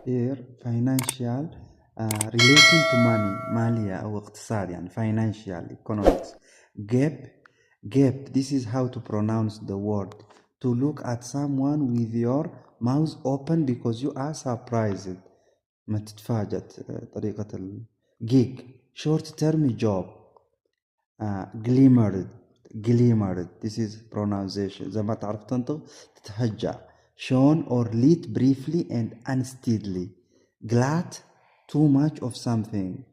here financial relating to money مالية أو اقتصاد يعني financial economics. Gap this is how to pronounce the word. To look at someone with your mouth open because you are surprised. ما تتفاجأ طريقة gig short term job. glimmered this is pronunciation زي ما تعرف تنطق تتهجع. shone or lit briefly and unsteadily. glad too much of something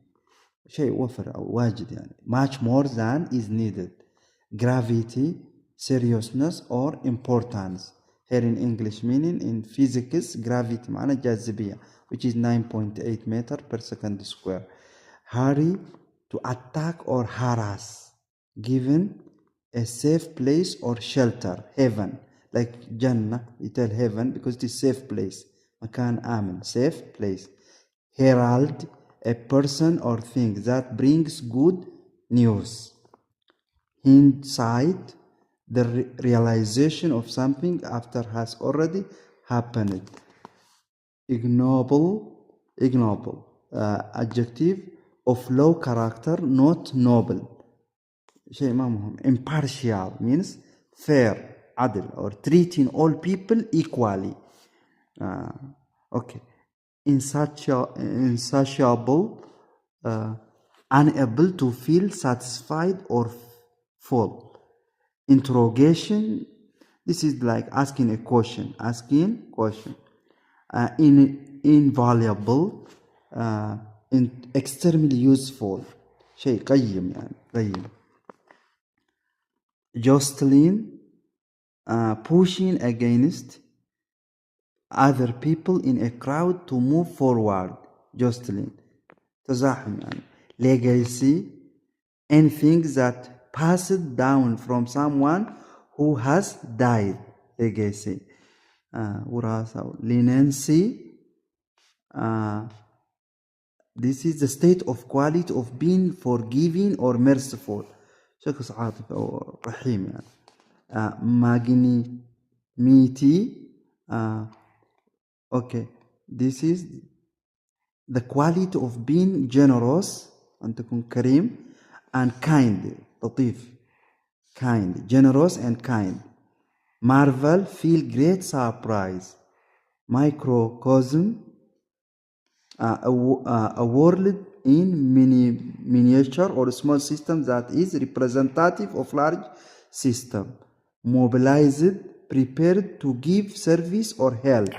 شيء وفر أو واجد يعني. much more than is needed. gravity seriousness or importance. here in English meaning in physics gravity معنى جاذبية which is 9.8 meter per second square. hurry to attack or harass. given a safe place or shelter. heaven like Jannah you tell heaven because it is safe place. مكان آمن safe place. herald a person or thing that brings good news. hindsight the realization of something after has already happened. ignoble adjective of low character not noble شيء ما مهم. impartial means fair عدل or treating all people equally. okay. insatiable unable to feel satisfied or full. interrogation this is like asking a question. invaluable extremely useful شيء قيم يعني قيم. jostling pushing against other people in a crowd to move forward. jostling تزاحم يعني. legacy anything that passed down from someone who has died. legacy وراثة. leniency this is the state of quality of being forgiving or merciful شخص عاطفي أو رحيم يعني. magnanimity okay this is the quality of being generous أن تكون كريم and kind لطيف kind generous and kind. marvel feel great surprise. microcosm a world in miniature or small system that is representative of large system. mobilized prepared to give service or help.